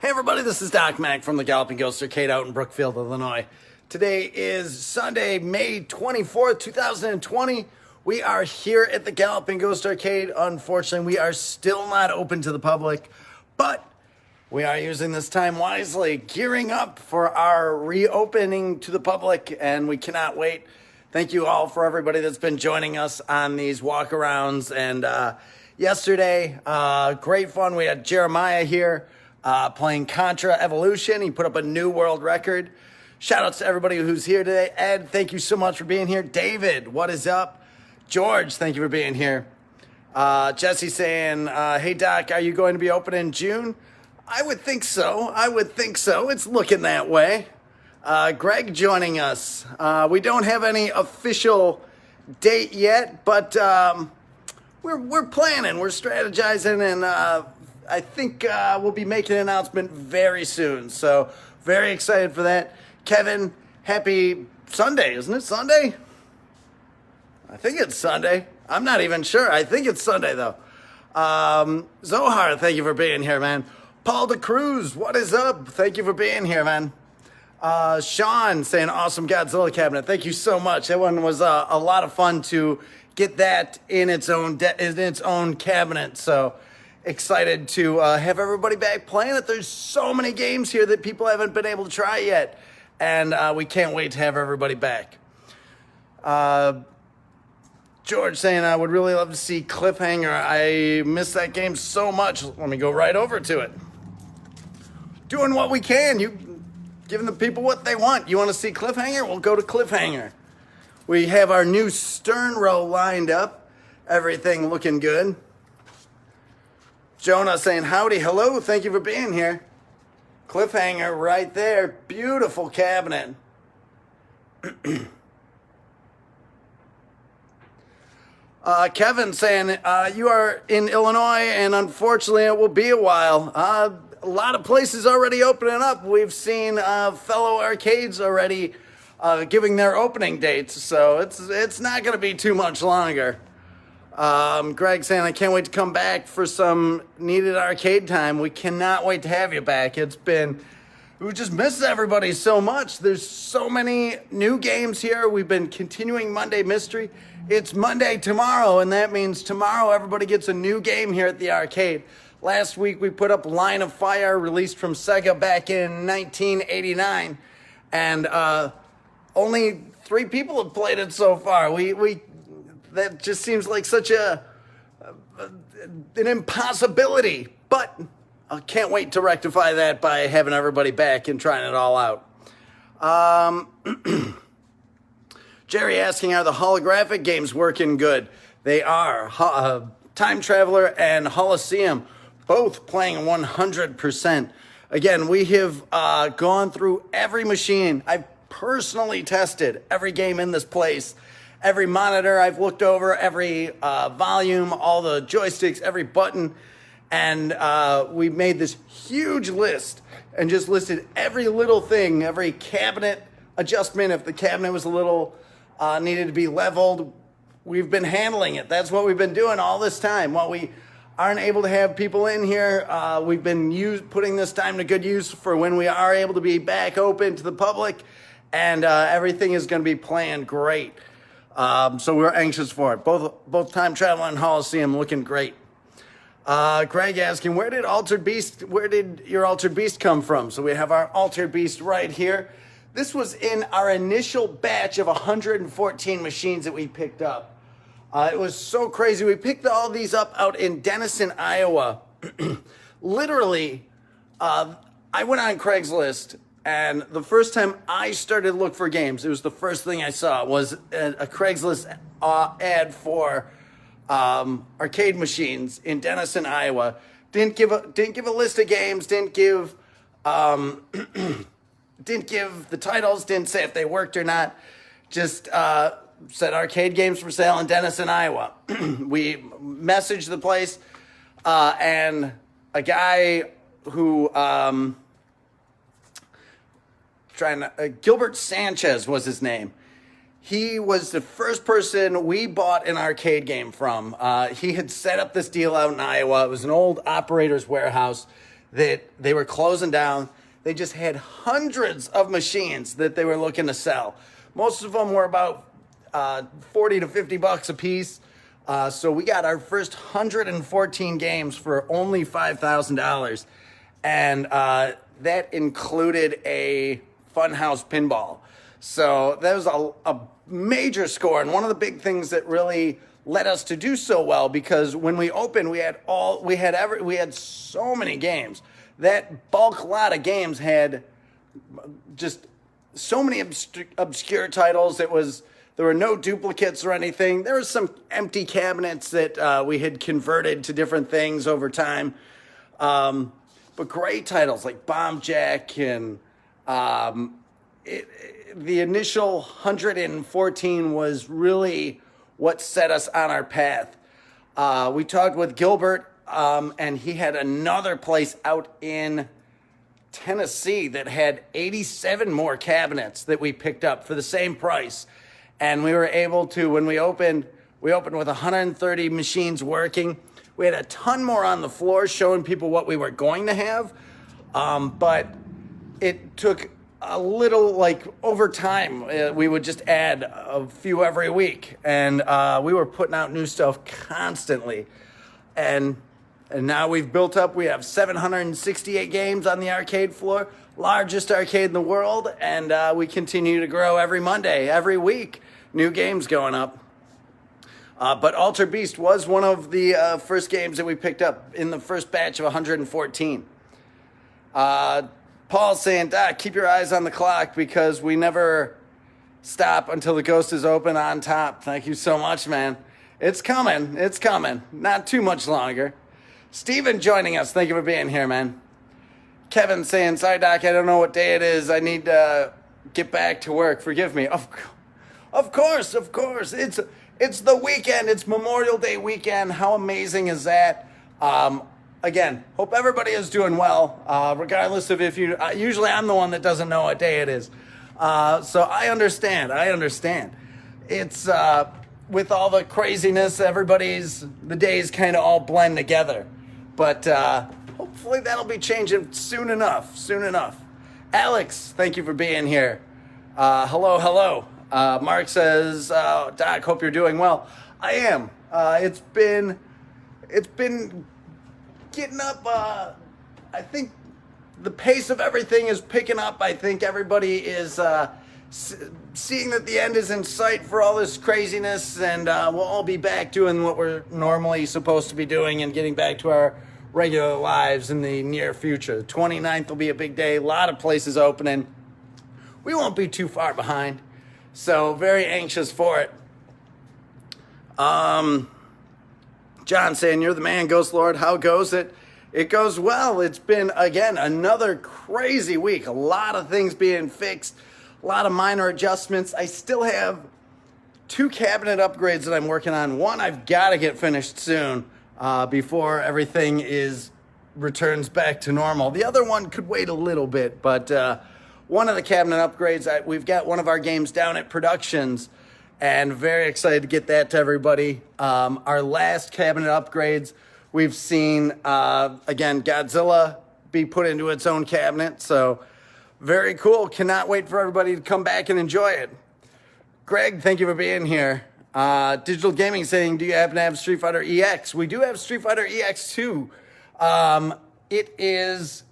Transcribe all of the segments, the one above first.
Hey everybody, this is Doc Mack from the Galloping Ghost Arcade out in Brookfield, Illinois. Today is Sunday, May 24th, 2020. We are here at the Galloping Ghost Arcade. Unfortunately, we are still not open to the public, but we are using this time wisely, gearing up for our reopening to the public, and we cannot wait. Thank you all for everybody that's been joining us on these walkarounds. And yesterday, great fun. We had Jeremiah here. Playing Contra Evolution. He put up a new world record. Shout outs to everybody who's here today. Ed, thank you so much for being here. David, what is up? George, thank you for being here. Jesse saying, hey Doc, are you going to be open in June? I would think so. It's looking that way. Greg joining us. We don't have any official date yet, but we're planning, we're strategizing, and I think we'll be making an announcement very soon. So very excited for that. Kevin, happy Sunday, isn't it Sunday? I think it's Sunday. I'm not even sure. I think it's Sunday though. Zohar, thank you for being here, man. Paul DeCruz, what is up? Thank you for being here, man. Sean saying awesome Godzilla cabinet. Thank you so much. That one was a lot of fun to get that in its own cabinet. So excited to have everybody back playing it. There's so many games here that people haven't been able to try yet, and we can't wait to have everybody back. George saying, I would really love to see Cliffhanger. I miss that game so much. Let me go right over to it. Doing what we can. You giving the people what they want. You want to see Cliffhanger? We'll go to Cliffhanger. We have our new stern row lined up. Everything looking good. Jonah saying, howdy, hello, thank you for being here. Cliffhanger right there. Beautiful cabinet. Kevin saying, you are in Illinois, and unfortunately it will be a while. A lot of places already opening up. We've seen fellow arcades already giving their opening dates, so it's not going to be too much longer. Greg saying, I can't wait to come back for some needed arcade time. We cannot wait to have you back. We just miss everybody so much. There's so many new games here. We've been continuing Monday Mystery. It's Monday tomorrow, and that means tomorrow everybody gets a new game here at the arcade. Last week we put up Line of Fire, released from Sega back in 1989, and only 3 people have played it so far. That just seems like such an impossibility, but I can't wait to rectify that by having everybody back and trying it all out. Jerry asking, are the holographic games working good? They are. Time Traveler and Holosseum, both playing 100%. Again, we have gone through every machine. I've personally tested every game in this place. Every monitor I've looked over, every volume, all the joysticks, every button, and we made this huge list and just listed every little thing, every cabinet adjustment. If the cabinet was a little needed to be leveled, we've been handling it. That's what we've been doing all this time. While we aren't able to have people in here, we've been putting this time to good use for when we are able to be back open to the public, and everything is going to be planned great. So we're anxious for it. Both Time Traveler and Holosseum looking great. Greg asking, where did your Altered Beast come from? So we have our Altered Beast right here. This was in our initial batch of 114 machines that we picked up. It was so crazy. We picked all these up out in Denison, Iowa. Literally, I went on Craigslist, and the first time I started to look for games, it was the first thing I saw was a Craigslist ad for arcade machines in Denison, Iowa. Didn't give a list of games. Didn't give the titles. Didn't say if they worked or not. Just said arcade games for sale in Denison, Iowa. We messaged the place, and a guy who Gilbert Sanchez was his name. He was the first person we bought an arcade game from. He had set up this deal out in Iowa. It was an old operator's warehouse. that they were closing down. They just had hundreds of machines that they were looking to sell. Most of them were about 40 to 50 bucks a piece. So we got our first 114 games for only $5,000. And that included a Funhouse pinball. So that was a major score, and one of the big things that really led us to do so well, because when we opened, we had so many games. That bulk lot of games had just so many obscure titles. There were no duplicates or anything. There was some empty cabinets that we had converted to different things over time. But great titles like Bomb Jack and the initial 114 was really what set us on our path. We talked with Gilbert, and he had another place out in Tennessee that had 87 more cabinets that we picked up for the same price. And we were able to, when we opened with 130 machines working. We had a ton more on the floor showing people what we were going to have. But it took a little, like, over time, we would just add a few every week. And we were putting out new stuff constantly. And now we've built up, we have 768 games on the arcade floor, largest arcade in the world. And we continue to grow every Monday, every week, new games going up. But Alter Beast was one of the first games that we picked up in the first batch of 114. Paul's saying, Doc, keep your eyes on the clock because we never stop until the ghost is open on top. Thank you so much, man. It's coming. It's coming. Not too much longer. Steven joining us. Thank you for being here, man. Kevin saying, sorry, Doc, I don't know what day it is. I need to get back to work. Forgive me. Of course. It's the weekend. It's Memorial Day weekend. How amazing is that? Again, hope everybody is doing well, regardless of if you... usually I'm the one that doesn't know what day it is. So I understand. It's... with all the craziness, the days kind of all blend together. But hopefully that'll be changing soon enough. Alex, thank you for being here. Hello. Mark says, Doc, hope you're doing well. I am. It's been getting up. I think the pace of everything is picking up. I think everybody is seeing that the end is in sight for all this craziness, and we'll all be back doing what we're normally supposed to be doing and getting back to our regular lives in the near future. The 29th will be a big day. A lot of places opening. We won't be too far behind. So very anxious for it. John saying, you're the man, Ghost Lord. How goes it? It goes well. It's been, again, another crazy week. A lot of things being fixed. A lot of minor adjustments. I still have 2 cabinet upgrades that I'm working on. One I've got to get finished soon before everything returns back to normal. The other one could wait a little bit, but one of the cabinet upgrades, we've got one of our games down at Productions, and very excited to get that to everybody. Our last cabinet upgrades, we've seen, again, Godzilla be put into its own cabinet, so very cool. Cannot wait for everybody to come back and enjoy it. Greg, thank you for being here. Digital Gaming saying, do you happen to have Street Fighter EX? We do have Street Fighter EX 2. It is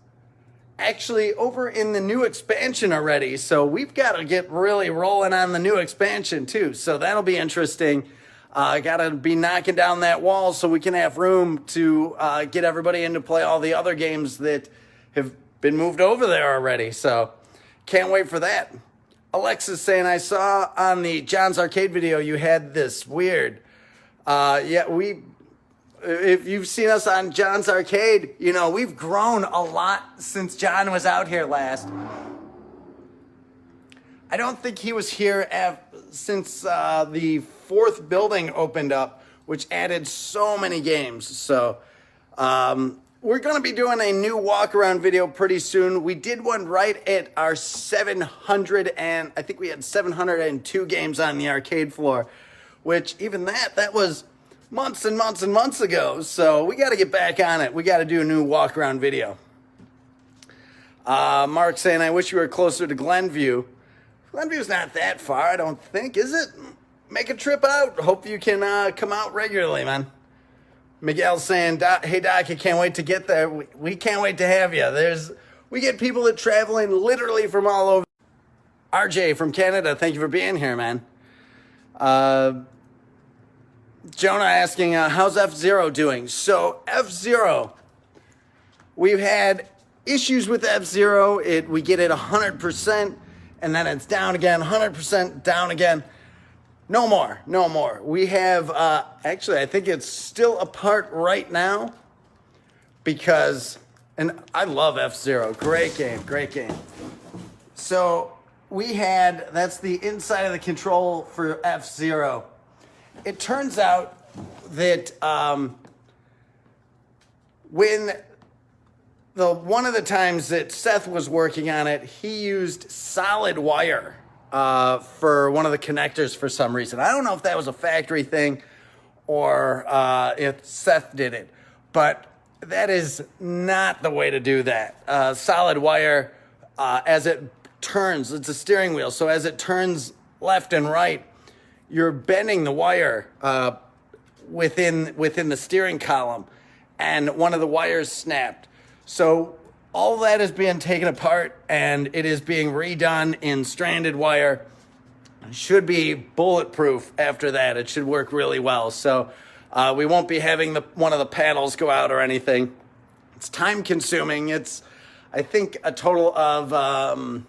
actually over in the new expansion already, so we've got to get really rolling on the new expansion too, so that'll be interesting. Got to be knocking down that wall so we can have room to get everybody in to play all the other games that have been moved over there already, so can't wait for that. Alexa's saying, I saw on the John's Arcade video you had this weird. If you've seen us on John's Arcade, you know, we've grown a lot since John was out here last. I don't think he was here since the 4th building opened up, which added so many games. So we're going to be doing a new walk-around video pretty soon. We did one right at our 700, and I think we had 702 games on the arcade floor, which even that was months and months and months ago. So we got to get back on it. We got to do a new walk-around video. Mark saying, I wish you were closer to Glenview. Glenview's not that far, I don't think, is it? Make a trip out. Hope you can come out regularly, man. Miguel saying, hey, Doc, I can't wait to get there. We can't wait to have you. We get people that traveling literally from all over. RJ from Canada, thank you for being here, man. Jonah asking, how's F-Zero doing? So F-Zero, we've had issues with F-Zero. We get it 100%, and then it's down again, 100% down again. No more. We have, actually, I think it's still apart right now because, and I love F-Zero. Great game. So that's the inside of the control for F-Zero. It turns out that when one of the times that Seth was working on it, he used solid wire for one of the connectors for some reason. I don't know if that was a factory thing or if Seth did it, but that is not the way to do that. Solid wire, as it turns, it's a steering wheel, so as it turns left and right, you're bending the wire within the steering column, and one of the wires snapped. So all that is being taken apart, and it is being redone in stranded wire. It should be bulletproof after that. It should work really well. So we won't be having one of the panels go out or anything. It's time consuming. It's, I think, a total of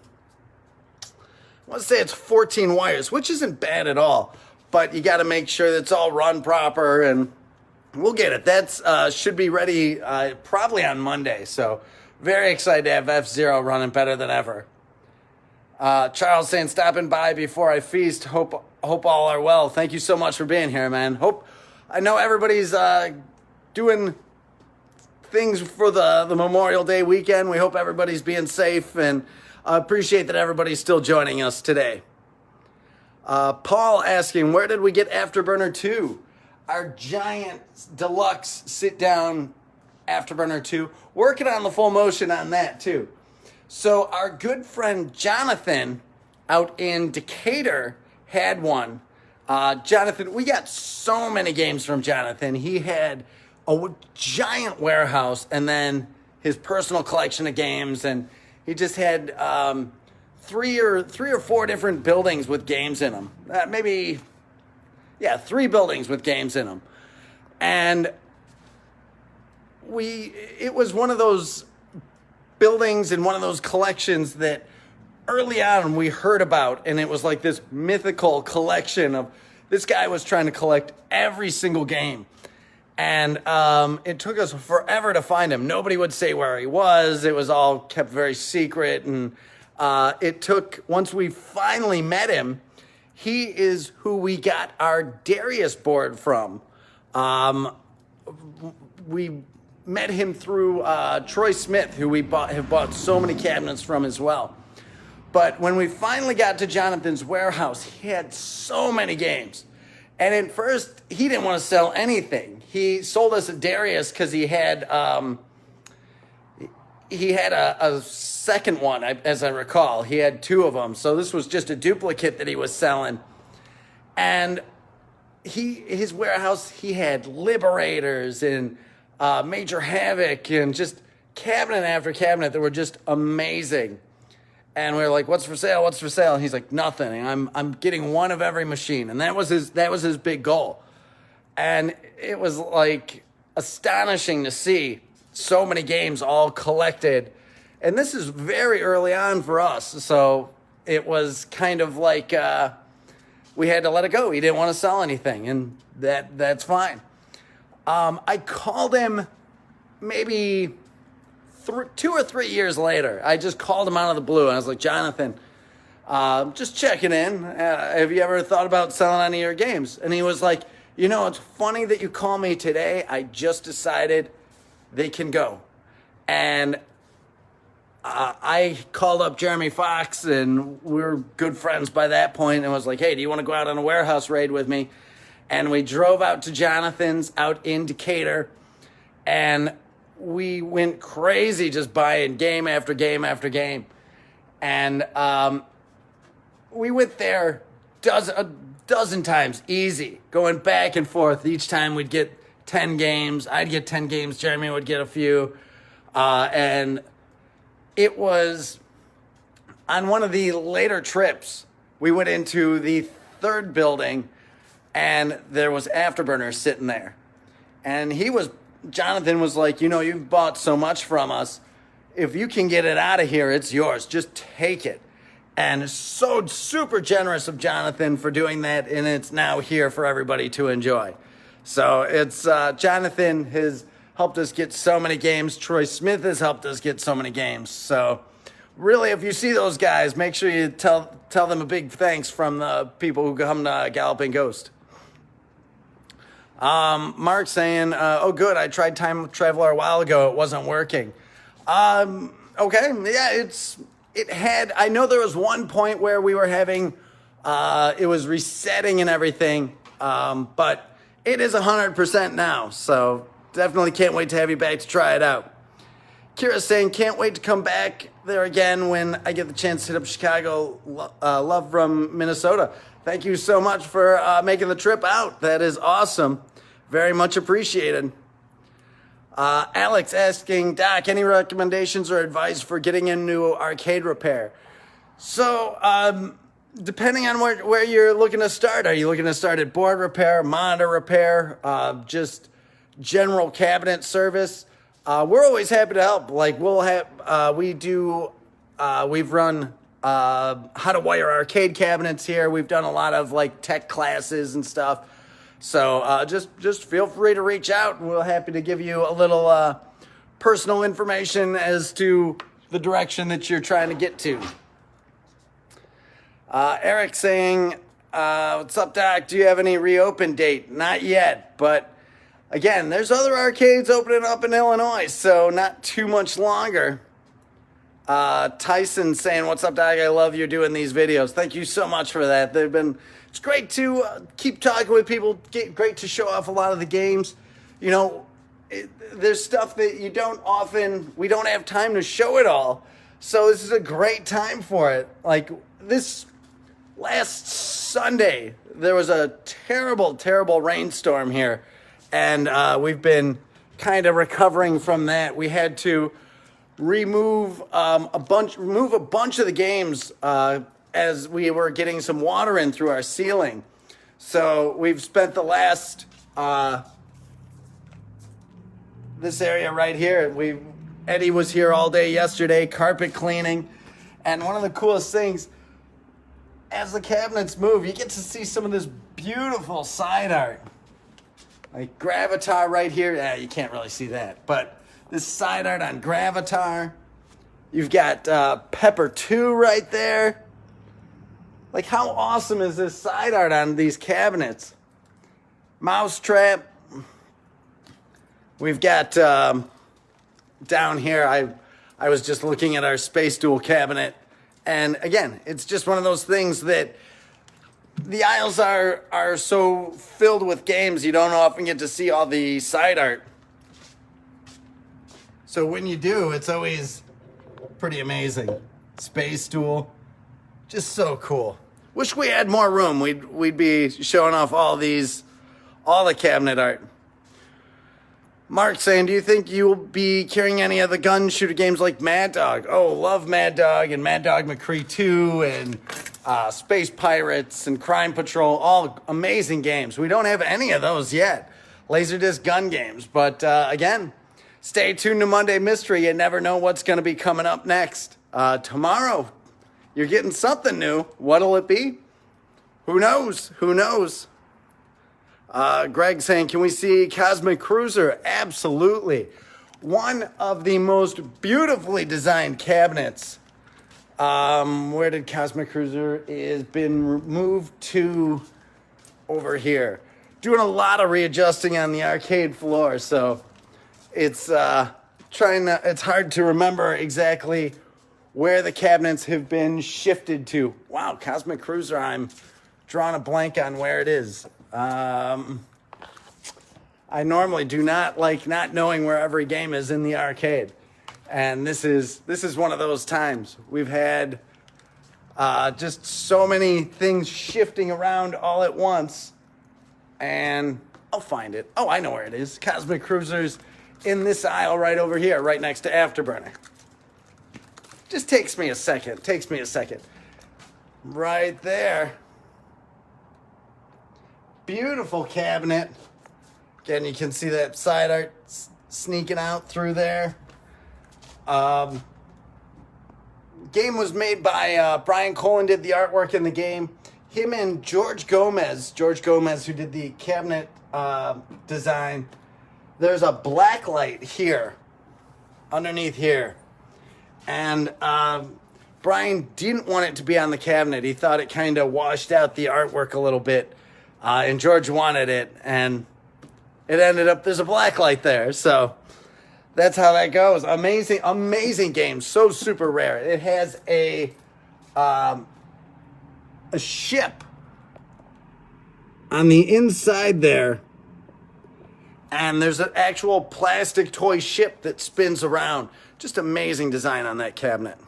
let's say it's 14 wires, which isn't bad at all, but you got to make sure that it's all run proper, and we'll get it. That's should be ready probably on Monday, so very excited to have F-Zero running better than ever. Charles saying, stopping by before I feast. Hope all are well. Thank you so much for being here, man. I know everybody's doing things for the Memorial Day weekend. We hope everybody's being safe, and appreciate that everybody's still joining us today. Paul asking, where did we get Afterburner 2? Our giant deluxe sit-down Afterburner 2. Working on the full motion on that, too. So our good friend Jonathan out in Decatur had one. Jonathan, we got so many games from Jonathan. He had a giant warehouse and then his personal collection of games, and he just had three or four different buildings with games in them. Three buildings with games in them. And it was one of those buildings and one of those collections that early on we heard about, and it was like this mythical collection of this guy was trying to collect every single game. And it took us forever to find him. Nobody would say where he was. It was all kept very secret. And once we finally met him, he is who we got our Darius board from. We met him through Troy Smith, who have bought so many cabinets from as well. But when we finally got to Jonathan's warehouse, he had so many games. And at first, he didn't want to sell anything. He sold us a Darius because he had a second one, as I recall. He had two of them. So this was just a duplicate that he was selling. And his warehouse, he had Liberators and Major Havoc and just cabinet after cabinet that were just amazing. And we were like, what's for sale? What's for sale? And he's like, nothing. And I'm getting one of every machine. And that was his big goal. And it was like astonishing to see so many games all collected. And this is very early on for us. So it was kind of like we had to let it go. He didn't want to sell anything. And that's fine. I called him maybe 2 or 3 years later. I just called him out of the blue, and I was like, Jonathan, just checking in. Have you ever thought about selling any of your games? And he was like, it's funny that you call me today. I just decided they can go. And I called up Jeremy Fox, and we were good friends by that point, and was like, hey, do you want to go out on a warehouse raid with me? And we drove out to Jonathan's out in Decatur, and we went crazy just buying game after game after game. And we went there a dozen times, easy, going back and forth. Each time we'd get 10 games. I'd get 10 games. Jeremy would get a few. And it was on one of the later trips, we went into the third building, and there was Afterburner sitting there. And Jonathan was like, you've bought so much from us. If you can get it out of here, it's yours. Just take it. And so super generous of Jonathan for doing that, and it's now here for everybody to enjoy. So it's Jonathan has helped us get so many games. Troy Smith has helped us get so many games. So really, if you see those guys, make sure you tell them a big thanks from the people who come to Galloping Ghost. Mark saying, oh, good, I tried Time Traveler a while ago. It wasn't working. Okay, yeah, I know there was one point where we were having, it was resetting and everything, but it is 100% now, so definitely can't wait to have you back to try it out. Kira's saying, can't wait to come back there again when I get the chance to hit up Chicago. Love from Minnesota. Thank you so much for making the trip out. That is awesome. Very much appreciated. Alex asking, Doc, any recommendations or advice for getting into arcade repair? So, depending on where you're looking to start, are you looking to start at board repair, monitor repair, just general cabinet service? We're always happy to help. Like we've run how to wire arcade cabinets here. We've done a lot of like tech classes and stuff. So just feel free to reach out. We're happy to give you a little personal information as to the direction that you're trying to get to. Eric saying, what's up, Doc? Do you have any reopen date? Not yet, but again, there's other arcades opening up in Illinois, so not too much longer. Tyson saying, what's up, Doc? I love you doing these videos. Thank you so much for that. It's great to keep talking with people. Great to show off a lot of the games. There's stuff that we don't have time to show it all. So this is a great time for it. Like this last Sunday, there was a terrible, terrible rainstorm here. And we've been kind of recovering from that. We had to remove a bunch of the games as we were getting some water in through our ceiling. So we've spent the last this area right here. Eddie was here all day yesterday, carpet cleaning, and one of the coolest things, as the cabinets move, you get to see some of this beautiful side art. Like Gravatar right here. Yeah, you can't really see that. But this side art on Gravatar. You've got Pepper 2 right there. Like, how awesome is this side art on these cabinets? Mousetrap. We've got down here, I was just looking at our Space Duel cabinet. And again, it's just one of those things that the aisles are so filled with games, you don't often get to see all the side art. So when you do, it's always pretty amazing. Space Duel, just so cool. Wish we had more room. We'd be showing off all the cabinet art. Mark saying, do you think you'll be carrying any of the gun shooter games like Mad Dog? Oh, love Mad Dog and Mad Dog McCree 2 and Space Pirates and Crime Patrol, all amazing games. We don't have any of those yet. Laserdisc gun games. But again, stay tuned to Monday Mystery. You never know what's going to be coming up next. Tomorrow, you're getting something new. What'll it be? Who knows? Who knows? Greg saying, can we see Cosmic Cruiser? Absolutely. One of the most beautifully designed cabinets. Where did Cosmic Cruiser is been moved to? Over here. Doing a lot of readjusting on the arcade floor, so it's it's hard to remember exactly where the cabinets have been shifted to. Wow, Cosmic Cruiser, I'm drawing a blank on where it is. I I normally do not like not knowing where every game is in the arcade. And this is one of those times. We've had just so many things shifting around all at once. And I'll find it. Oh, I know where it is. Cosmic Cruisers in this aisle right over here, right next to Afterburner. Just takes me a second. Right there. Beautiful cabinet. Again, you can see that side art sneaking out through there. Game was made by Brian Colin, did the artwork in the game. Him and George Gomez, who did the cabinet design. There's a black light here, underneath here. And Brian didn't want it to be on the cabinet. He thought it kind of washed out the artwork a little bit. And George wanted it, and it ended up, there's a black light there. So that's how that goes. Amazing game. So super rare. It has a ship on the inside there. And there's an actual plastic toy ship that spins around. Just amazing design on that cabinet.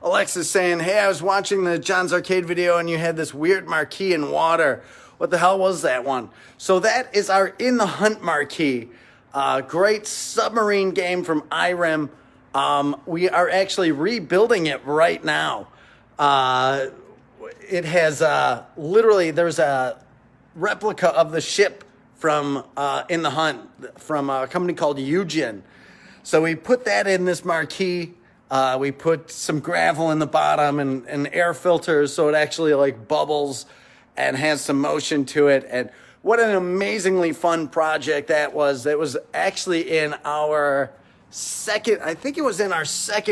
Alexa's saying, hey, I was watching the John's Arcade video and you had this weird marquee in water. What the hell was that one? So that is our In the Hunt marquee. Great submarine game from IREM. We are actually rebuilding it right now. It has literally, there's a replica of the ship from In the Hunt from a company called Eugen. So we put that in this marquee. We put some gravel in the bottom and air filters so it actually like bubbles and has some motion to it. And what an amazingly fun project that was. It was actually in our second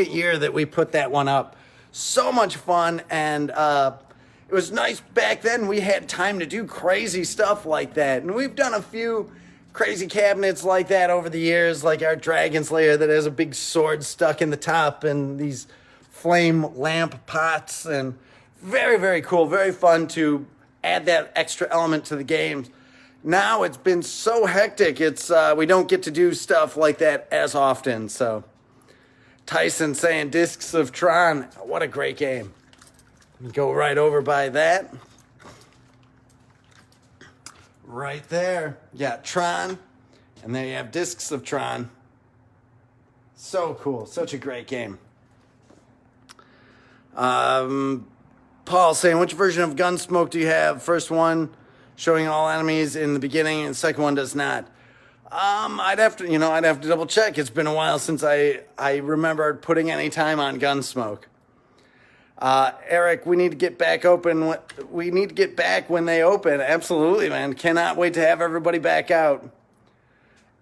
year that we put that one up. So much fun, and it was nice back then. We had time to do crazy stuff like that. And we've done a few crazy cabinets like that over the years, like our Dragon's Lair that has a big sword stuck in the top and these flame lamp pots, and very, very cool, very fun to add that extra element to the games. Now it's been so hectic, we don't get to do stuff like that as often. So Tyson saying Discs of Tron, what a great game. Go right over by that. Right there. Yeah, Tron. And there you have Discs of Tron. So cool. Such a great game. Paul saying, which version of Gunsmoke do you have? First one showing all enemies in the beginning, and the second one does not. I'd have to double check. It's been a while since I remembered putting any time on Gunsmoke. Eric, we need to get back open. We need to get back when they open. Absolutely, man. Cannot wait to have everybody back out.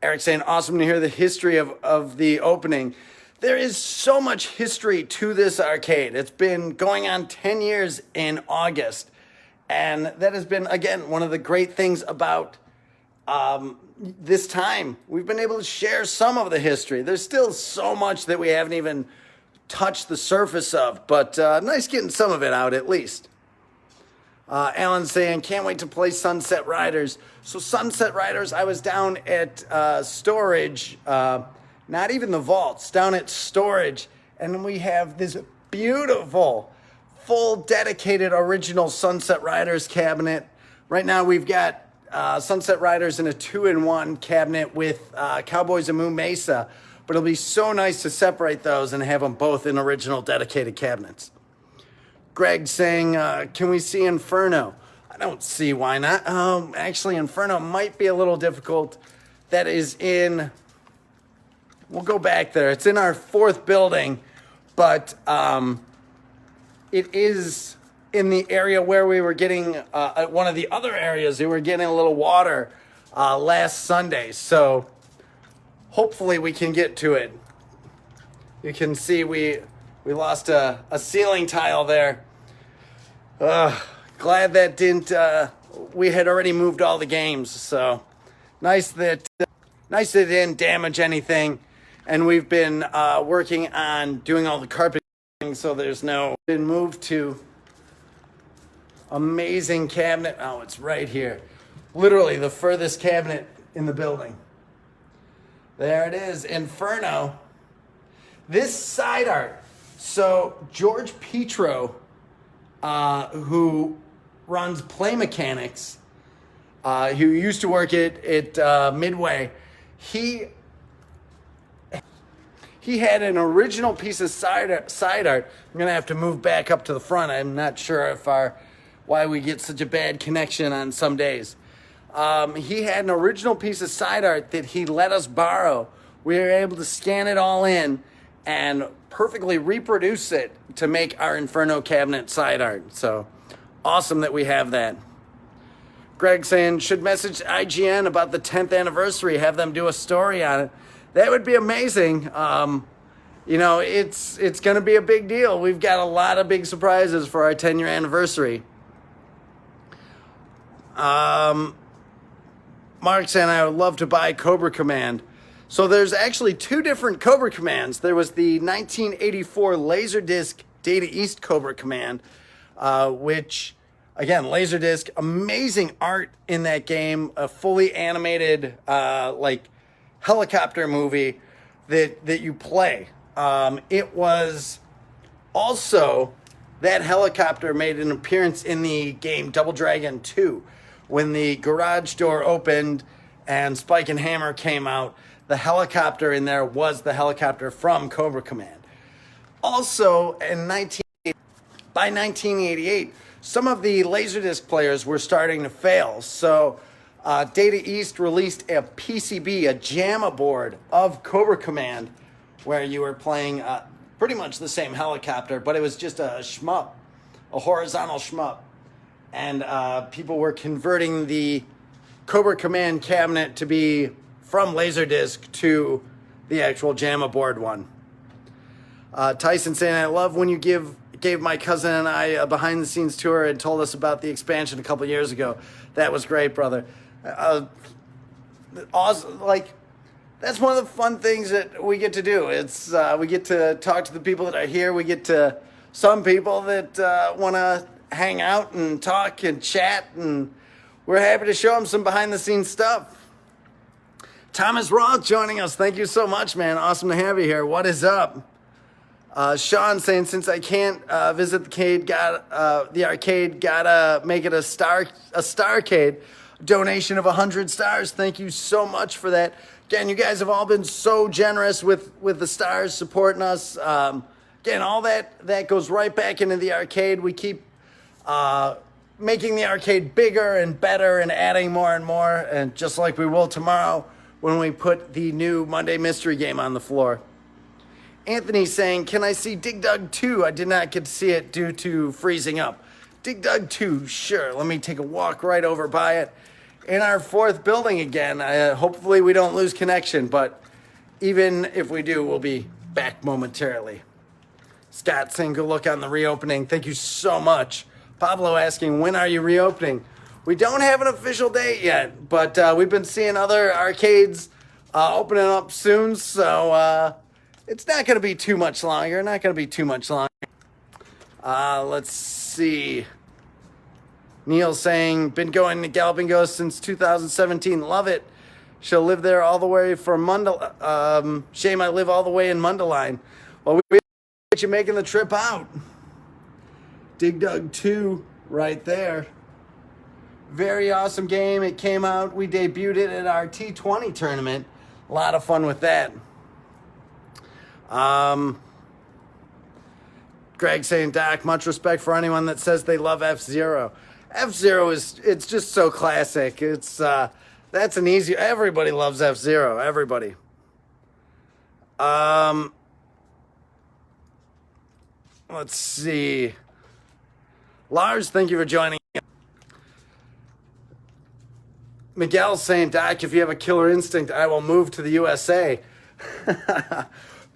Eric saying, awesome to hear the history of the opening. There is so much history to this arcade. It's been going on 10 years in August. And that has been, again, one of the great things about this time. We've been able to share some of the history. There's still so much that we haven't even touched the surface of, but nice getting some of it out at least. Alan saying, can't wait to play Sunset Riders. So Sunset Riders, I was down at Storage, not even the vaults, down at Storage, and we have this beautiful, full, dedicated, original Sunset Riders cabinet. Right now we've got Sunset Riders in a 2-in-1 cabinet with Cowboys of Moo Mesa, but it'll be so nice to separate those and have them both in original dedicated cabinets. Greg saying, can we see Inferno? I don't see why not. Actually, Inferno might be a little difficult. That is in, we'll go back there. It's in our fourth building, but it is in the area where we were getting, one of the other areas, we were getting a little water last Sunday. So hopefully we can get to it. You can see we lost a ceiling tile there. Glad that didn't, we had already moved all the games. So nice that it didn't damage anything. And we've been working on doing all the carpeting, so there's no, been moved to amazing cabinet. Oh, it's right here. Literally the furthest cabinet in the building. There it is, Inferno. This side art. So George Petro, who runs Play Mechanics, who used to work at Midway, he had an original piece of side art. I'm gonna have to move back up to the front. I'm not sure why we get such a bad connection on some days. He had an original piece of side art that he let us borrow. We were able to scan it all in and perfectly reproduce it to make our Inferno cabinet side art. So awesome that we have that. Greg saying, should message IGN about the 10th anniversary, have them do a story on it. That would be amazing. It's going to be a big deal. We've got a lot of big surprises for our 10-year anniversary. Mark saying, I would love to buy Cobra Command. So there's actually two different Cobra Commands. There was the 1984 Laserdisc Data East Cobra Command, which, again, Laserdisc, amazing art in that game, a fully animated, helicopter movie that you play. It was also, that helicopter made an appearance in the game Double Dragon 2. When the garage door opened and Spike and Hammer came out, the helicopter in there was the helicopter from Cobra Command. Also, by 1988, some of the Laserdisc players were starting to fail. So Data East released a PCB, a JAMA board of Cobra Command, where you were playing pretty much the same helicopter, but it was just a shmup, a horizontal shmup. And people were converting the Cobra Command cabinet to be from Laserdisc to the actual JAMA board one. Tyson saying, I love when you gave my cousin and I a behind-the-scenes tour and told us about the expansion a couple years ago. That was great, brother. Awesome. That's one of the fun things that we get to do. It's we get to talk to the people that are here. We get to some people that want to hang out and talk and chat, and we're happy to show them some behind-the-scenes stuff. Thomas Roth joining us. Thank you so much, man. Awesome to have you here. What is up? Sean saying, since I can't visit the arcade, gotta make it a Starcade. Donation of 100 stars. Thank you so much for that. Again, you guys have all been so generous with the stars supporting us. Again, all that goes right back into the arcade. We keep making the arcade bigger and better and adding more and more. And just like we will tomorrow when we put the new Monday Mystery Game on the floor. Anthony saying, can I see Dig Dug 2? I did not get to see it due to freezing up. Dig Dug 2, sure. Let me take a walk right over by it. In our fourth building again. Hopefully we don't lose connection, but even if we do, we'll be back momentarily. Scott saying, good luck on the reopening. Thank you so much. Pablo asking, when are you reopening? We don't have an official date yet, but we've been seeing other arcades opening up soon, so it's not going to be too much longer. Let's see. Neil saying, been going to Galloping Ghost since 2017. Love it. She'll live there all the way from shame I live all the way in Mundelein. Well, we appreciate you making the trip out. Dig Dug 2 right there. Very awesome game. It came out. We debuted it at our T20 tournament. A lot of fun with that. Greg saying, Doc, much respect for anyone that says they love F-Zero. F-Zero it's just so classic. It's that's an easy, everybody loves F-Zero, everybody. Let's see. Lars, thank you for joining. Miguel saying, Doc, if you have a killer instinct, I will move to the USA.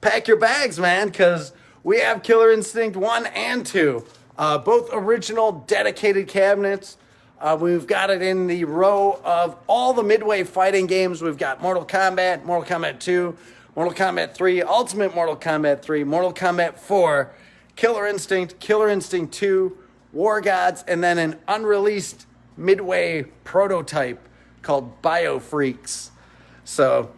Pack your bags, man, because we have Killer Instinct 1 and 2. Both original dedicated cabinets. We've got it in the row of all the Midway fighting games. We've got Mortal Kombat 2, Mortal Kombat 3, Ultimate Mortal Kombat 3, Mortal Kombat 4, Killer Instinct 2, War Gods, and then an unreleased Midway prototype called Biofreaks. So,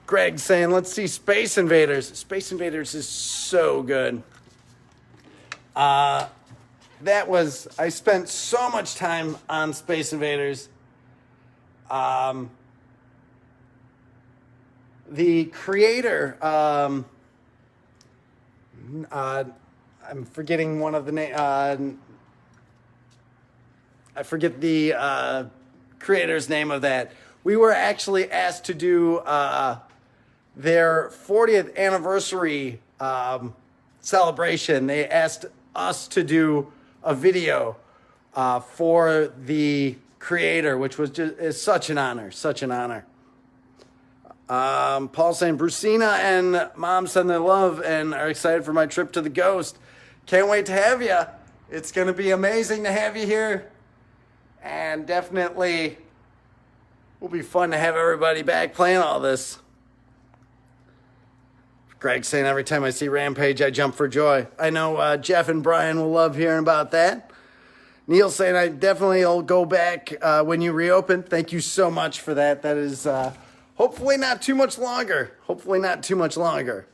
Greg saying, let's see Space Invaders. Space Invaders is so good. I spent so much time on Space Invaders. The creator, I'm forgetting one of the name. I forget the creator's name of that. We were actually asked to do their 40th anniversary celebration. They asked us to do a video for the creator, which is such an honor, such an honor. Paul saying, Brucina and Mom send their love and are excited for my trip to the Ghost. Can't wait to have you. It's going to be amazing to have you here. And definitely will be fun to have everybody back playing all this. Greg saying, every time I see Rampage, I jump for joy. I know Jeff and Brian will love hearing about that. Neil saying, I definitely will go back when you reopen. Thank you so much for that. That is hopefully not too much longer. Hopefully not too much longer.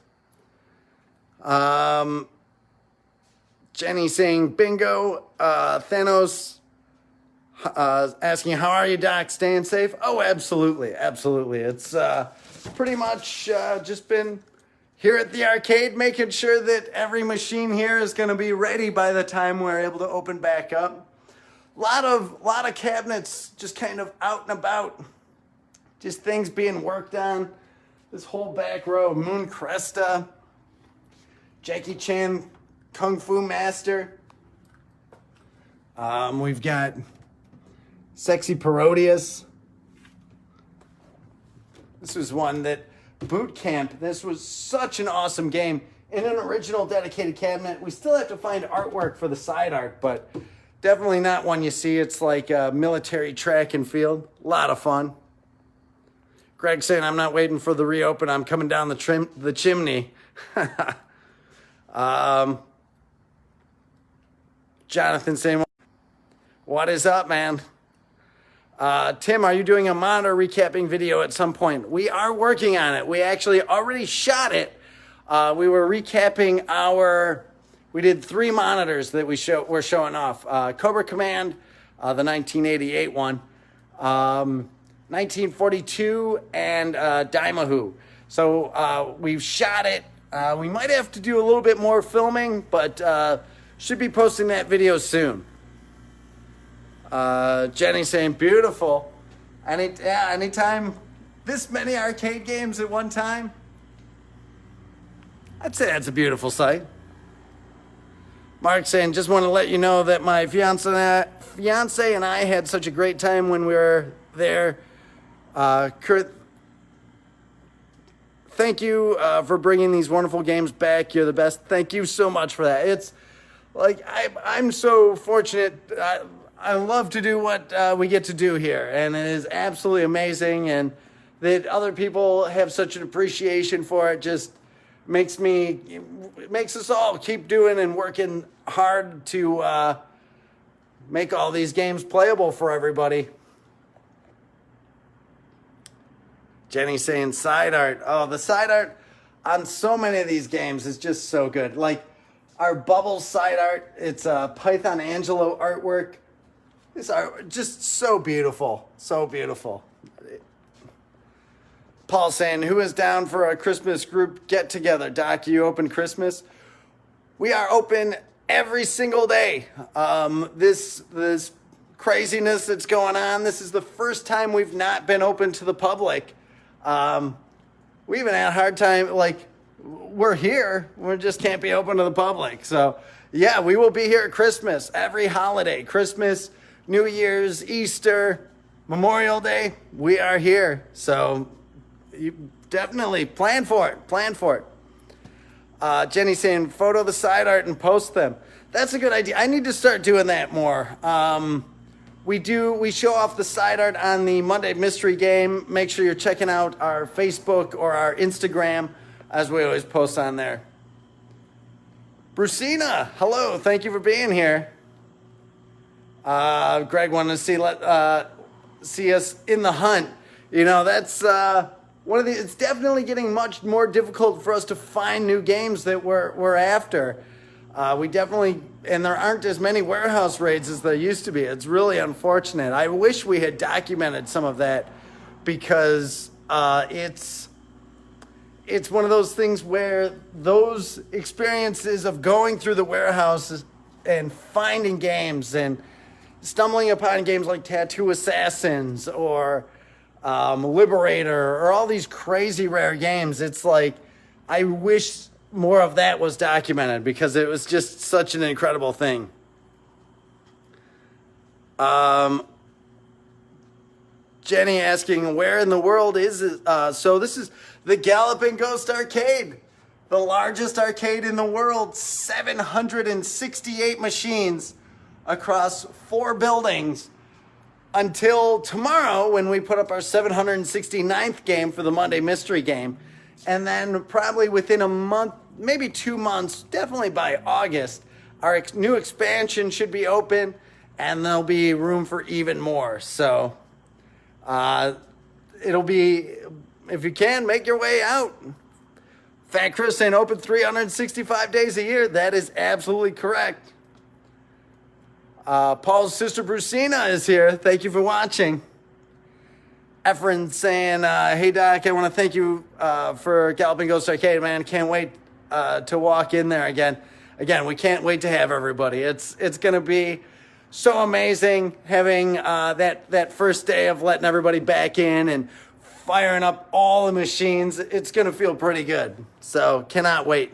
Jenny saying, bingo. Thanos asking, how are you, Doc? Staying safe? Oh, absolutely. Absolutely. It's pretty much just been here at the arcade, making sure that every machine here is going to be ready by the time we're able to open back up. Lot of cabinets just kind of out and about. Just things being worked on. This whole back row, Moon Cresta, Jackie Chan, Kung Fu Master. We've got Sexy Parodius. This was one that Boot Camp. This was such an awesome game in an original dedicated cabinet. We still have to find artwork for the side art, but definitely not one you see. It's like a military track and field. A lot of fun. Greg saying, I'm not waiting for the reopen. I'm coming down the chimney. Jonathan saying, what is up, man? Tim, are you doing a monitor recapping video at some point? We are working on it. We actually already shot it. We were recapping we did 3 monitors that we're showing off. Cobra Command, the 1988 one, 1942, and Daimahu. So we've shot it. We might have to do a little bit more filming, but should be posting that video soon. Jenny saying, beautiful. Anytime this many arcade games at one time, I'd say that's a beautiful sight. Mark saying, just want to let you know that my fiance and I had such a great time when we were there. Kurt, thank you for bringing these wonderful games back. You're the best. Thank you so much for that. It's like I'm so fortunate. I love to do what we get to do here, and it is absolutely amazing. And that other people have such an appreciation for it just makes us all keep doing and working hard to make all these games playable for everybody. Jenny saying side art. Oh, the side art on so many of these games is just so good. Like our Bubbles side art, it's a Python Angelo artwork. These are just so beautiful, so beautiful. Paul saying, who is down for a Christmas group get together? Doc, you open Christmas? We are open every single day. This craziness that's going on, this is the first time we've not been open to the public. We even had a hard time, like, we're here, we just can't be open to the public. So, yeah, we will be here at Christmas, every holiday, Christmas, New Year's, Easter, Memorial Day, we are here. So, you definitely plan for it. Jenny saying, photo the side art and post them. That's a good idea. I need to start doing that more. We show off the side art on the Monday Mystery Game. Make sure you're checking out our Facebook or our Instagram, as we always post on there. Brucina, hello. Thank you for being here. Greg wanted to see us in the hunt. You know, that's it's definitely getting much more difficult for us to find new games that we're after. We definitely, and there aren't as many warehouse raids as there used to be. It's really unfortunate. I wish we had documented some of that, because it's one of those things where those experiences of going through the warehouses and finding games and stumbling upon games like Tattoo Assassins or Liberator or all these crazy rare games, it's like I wish more of that was documented, because it was just such an incredible thing. Jenny asking, where in the world is it? So this is the Galloping Ghost Arcade, the largest arcade in the world, 768 machines across 4 buildings, until tomorrow when we put up our 769th game for the Monday Mystery Game. And then probably within a month, maybe 2 months, definitely by August, our new expansion should be open, and there'll be room for even more. So it'll be, if you can, make your way out. Fat Chris saying open 365 days a year. That is absolutely correct. Paul's sister Brucina is here. Thank you for watching. Efren saying, hey Doc, I want to thank you for Galloping Ghost Arcade, man. Can't wait to walk in there again. Again, we can't wait to have everybody. It's going to be so amazing having that first day of letting everybody back in and firing up all the machines. It's going to feel pretty good. So cannot wait.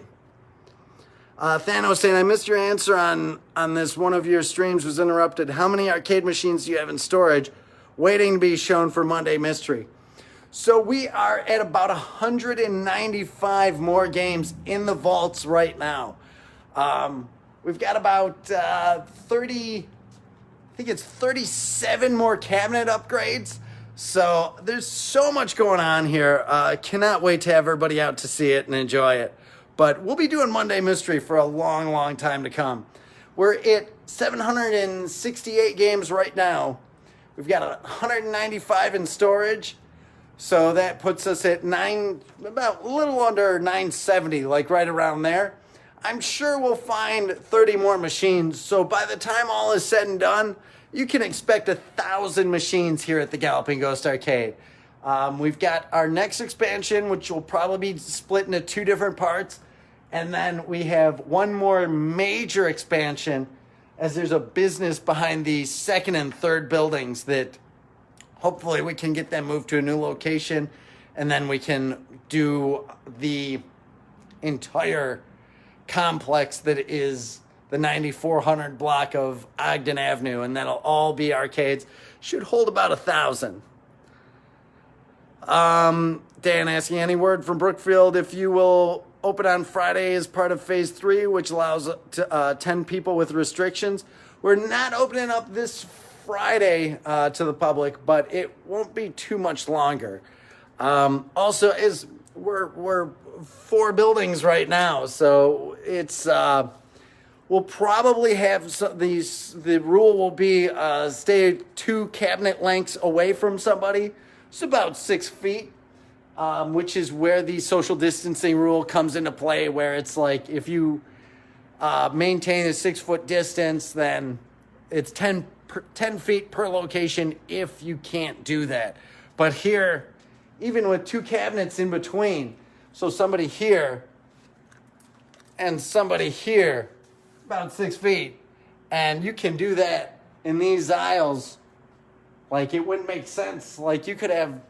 Thanos saying, I missed your answer on this. One of your streams was interrupted. How many arcade machines do you have in storage waiting to be shown for Monday Mystery? So we are at about 195 more games in the vaults right now. We've got about 37 more cabinet upgrades. So there's so much going on here. Cannot wait to have everybody out to see it and enjoy it. But we'll be doing Monday Mystery for a long, long time to come. We're at 768 games right now. We've got 195 in storage. So that puts us at about a little under 970, like right around there. I'm sure we'll find 30 more machines. So by the time all is said and done, you can expect 1,000 machines here at the Galloping Ghost Arcade. We've got our next expansion, which will probably be split into 2 different parts. And then we have one more major expansion, as there's a business behind the 2nd and 3rd buildings that hopefully we can get them moved to a new location. And then we can do the entire complex that is the 9400 block of Ogden Avenue. And that'll all be arcades. Should hold about 1,000. Dan asking, any word from Brookfield if you will open on Friday as part of phase 3, which allows 10 people with restrictions? We're not opening up this Friday to the public, but it won't be too much longer. Also, is we're 4 buildings right now, so it's we'll probably have the rule will be stay 2 cabinet lengths away from somebody. It's about 6 feet. Which is where the social distancing rule comes into play, where it's like if you maintain a 6-foot distance, then it's 10 feet per location if you can't do that. But here, even with 2 cabinets in between, so somebody here and somebody here, about 6 feet, and you can do that in these aisles, like it wouldn't make sense. Like you could have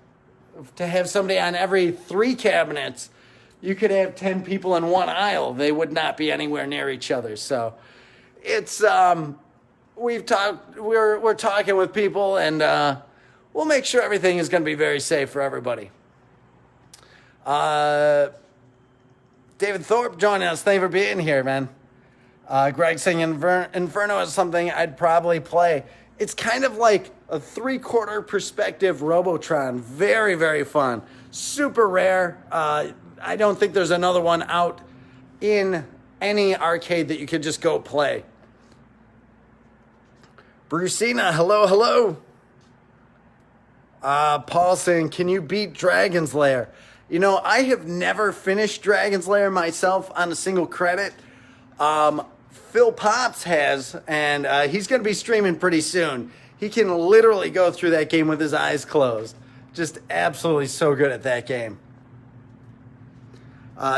somebody on every 3 cabinets, you could have 10 people in one aisle. They would not be anywhere near each other. So it's we're talking with people, and we'll make sure everything is going to be very safe for everybody. David Thorpe joining us. Thank you for being here, man. Greg saying Inferno is something I'd probably play. It's kind of like a 3/4 perspective Robotron. Very, very fun. Super rare. I don't think there's another one out in any arcade that you could just go play. Brucina, hello, hello. Paul saying, can you beat Dragon's Lair? You know, I have never finished Dragon's Lair myself on a single credit. Phil Pops has, and he's going to be streaming pretty soon. He can literally go through that game with his eyes closed. Just absolutely so good at that game.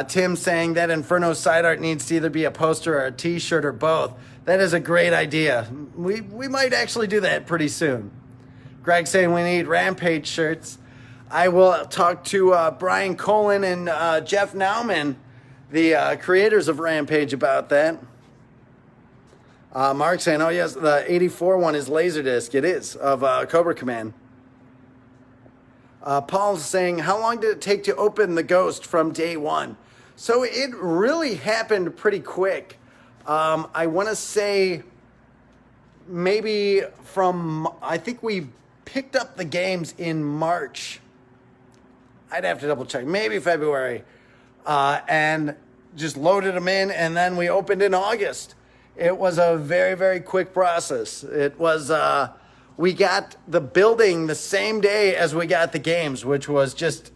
Tim saying that Inferno side art needs to either be a poster or a t-shirt or both. That is a great idea. We might actually do that pretty soon. Greg saying we need Rampage shirts. I will talk to Brian Colin and Jeff Nauman, the creators of Rampage, about that. Mark saying, oh yes, the 84 one is Laserdisc. It is, of Cobra Command. Paul's saying, how long did it take to open the Ghost from day one? So it really happened pretty quick. I want to say maybe I think we picked up the games in March. I'd have to double check. Maybe February. And just loaded them in, and then we opened in August. It was a very, very quick process. It was, we got the building the same day as we got the games, which was just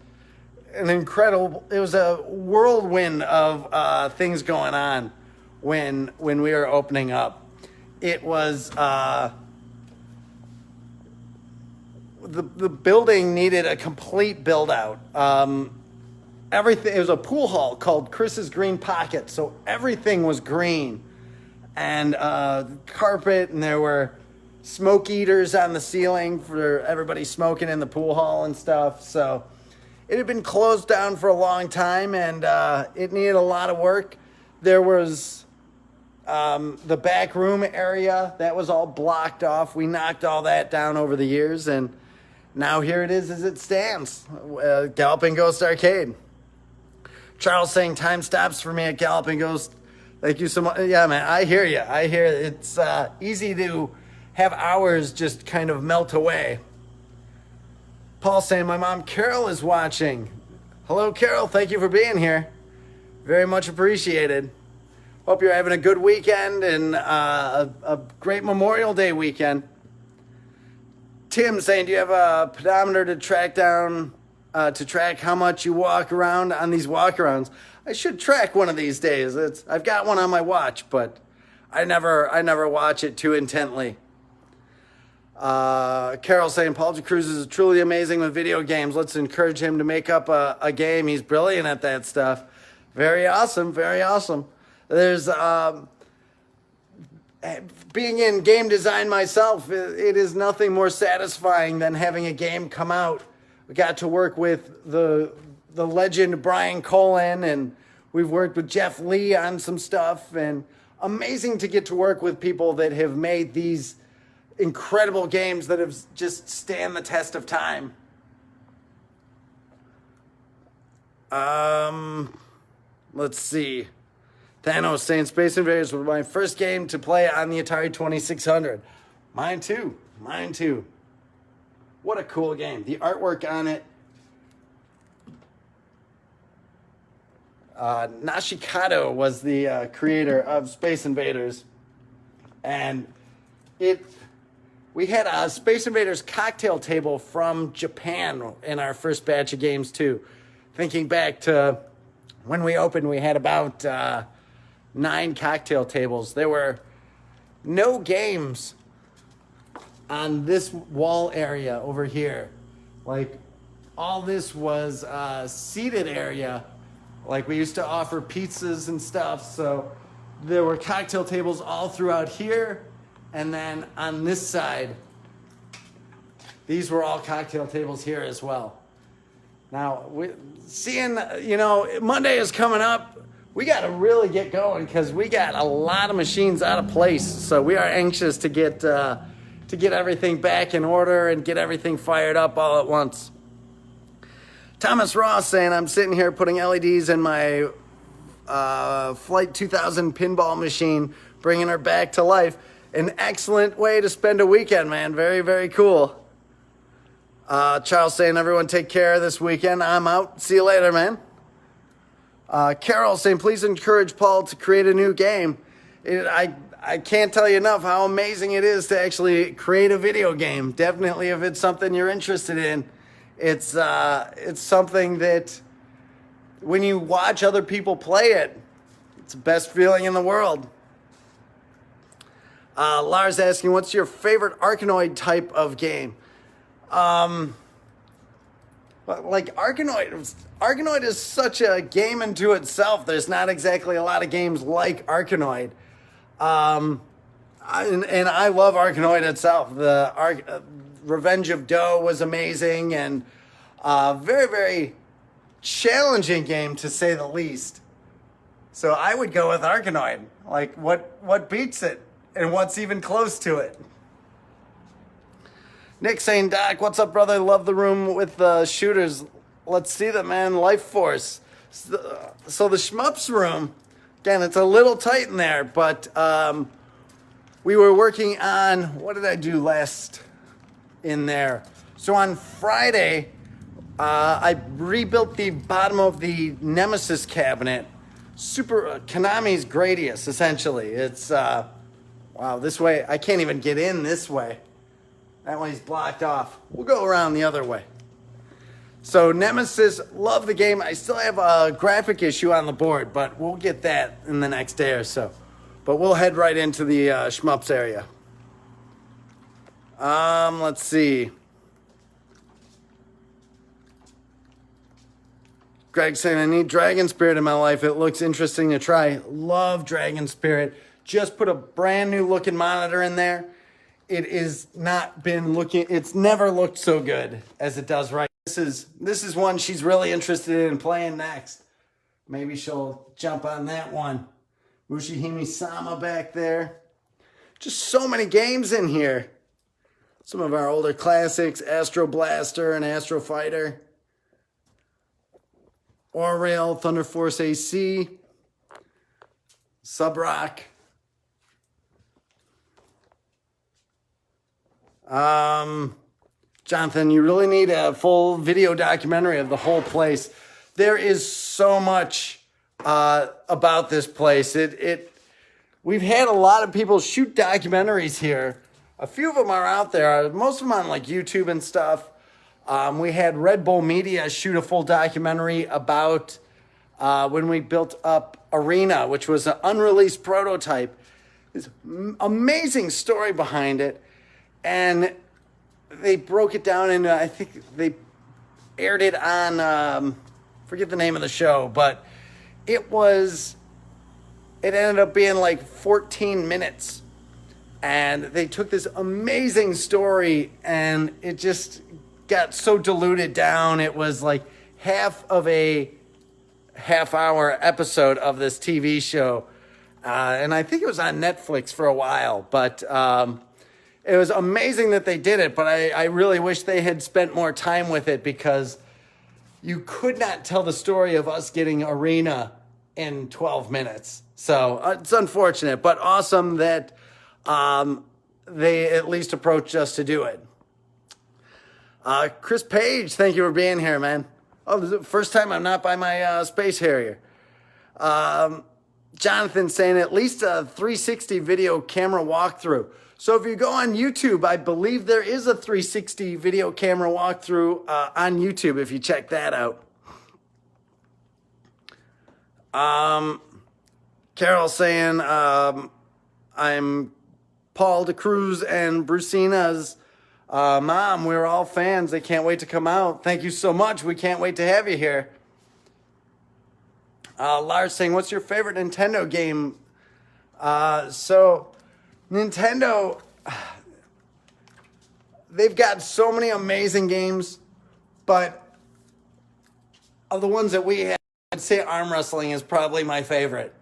an incredible, it was a whirlwind of things going on when we were opening up. It was, the building needed a complete build out. Everything, it was a pool hall called Chris's Green Pocket, so everything was green. And carpet, and there were smoke eaters on the ceiling for everybody smoking in the pool hall and stuff. So it had been closed down for a long time, and it needed a lot of work. There was the back room area that was all blocked off. We knocked all that down over the years, and now here it is as it stands. Galloping Ghost Arcade. Charles saying time stops for me at Galloping Ghost. Thank you so much. Yeah, man, I hear you. I hear it's easy to have hours just kind of melt away. Paul saying my mom Carol is watching. Hello, Carol. Thank you for being here. Very much appreciated. Hope you're having a good weekend and a great Memorial Day weekend. Tim saying, do you have a pedometer to track down, to track how much you walk around on these walkarounds? I should track one of these days. I've got one on my watch, but I never watch it too intently. Carol saying, Paul Cruz is truly amazing with video games. Let's encourage him to make up a game. He's brilliant at that stuff. Very awesome, very awesome. There's being in game design myself, it is nothing more satisfying than having a game come out. We got to work with the legend Brian Colin, and we've worked with Jeff Lee on some stuff, and amazing to get to work with people that have made these incredible games that have just stand the test of time. Let's see. Thanos saying Space Invaders was my first game to play on the Atari 2600. Mine too. Mine too. What a cool game. The artwork on it. Nashikato was the creator of Space Invaders. And we had a Space Invaders cocktail table from Japan in our first batch of games too. Thinking back to when we opened, we had about 9 cocktail tables. There were no games on this wall area over here. Like, all this was seated area. Like, we used to offer pizzas and stuff, so there were cocktail tables all throughout here, and then on this side, these were all cocktail tables here as well. Now, Monday is coming up. We got to really get going because we got a lot of machines out of place. So we are anxious to get everything back in order and get everything fired up all at once. Thomas Ross saying, I'm sitting here putting LEDs in my Flight 2000 pinball machine, bringing her back to life. An excellent way to spend a weekend, man. Very, very cool. Charles saying, everyone take care this weekend. I'm out. See you later, man. Carol saying, please encourage Paul to create a new game. I I can't tell you enough how amazing it is to actually create a video game. Definitely, if it's something you're interested in, it's something that when you watch other people play it, it's the best feeling in the world. Lars asking, what's your favorite Arkanoid type of game? Like Arkanoid is such a game into itself. There's not exactly a lot of games like Arkanoid. And I love Arkanoid itself. The Revenge of Doe was amazing and very, very challenging game to say the least. So I would go with Arkanoid. Like what beats it and what's even close to it? Nick saying, Doc, what's up, brother? Love the room with the shooters. Let's see them, man. Life Force. So the Shmups room, again, it's a little tight in there, but we were working on, what did I do last in there? So on Friday, I rebuilt the bottom of the Nemesis cabinet. Konami's Gradius, essentially. It's, wow, this way, I can't even get in this way. That one's blocked off. We'll go around the other way. So Nemesis, love the game. I still have a graphic issue on the board, but we'll get that in the next day or so. But we'll head right into the Shmups area. Let's see. Greg saying, I need Dragon Spirit in my life. It looks interesting to try. Love Dragon Spirit. Just put a brand new looking monitor in there. It is not been looking, it's never looked so good as it does right. This is one she's really interested in playing next. Maybe she'll jump on that one. Mushihime Sama back there. Just so many games in here. Some of our older classics, Astro Blaster and Astro Fighter. Orail, Thunder Force AC. Subrock. Jonathan, you really need a full video documentary of the whole place. There is so much about this place. We've had a lot of people shoot documentaries here. A few of them are out there. Most of them on like YouTube and stuff. We had Red Bull Media shoot a full documentary about when we built up Arena, which was an unreleased prototype. This amazing story behind it. And they broke it down into, I think they aired it on, forget the name of the show, but it ended up being like 14 minutes. And they took this amazing story and it just got so diluted down. It was like half of a half-hour episode of this TV show. And I think it was on Netflix for a while, but it was amazing that they did it, but I really wish they had spent more time with it because you could not tell the story of us getting Arena in 12 minutes. So it's unfortunate, but awesome that they at least approached us to do it. Chris Page, thank you for being here, man. Oh, this is the first time I'm not by my Space Harrier. Jonathan saying at least a 360 video camera walkthrough. So if you go on YouTube, I believe there is a 360 video camera walkthrough on YouTube if you check that out. Carol saying, I'm Paul DeCruz and Brucina's mom. We're all fans. They can't wait to come out. Thank you so much. We can't wait to have you here. Lars saying, what's your favorite Nintendo game? So Nintendo, they've got so many amazing games, but of the ones that we have, I'd say arm wrestling is probably my favorite.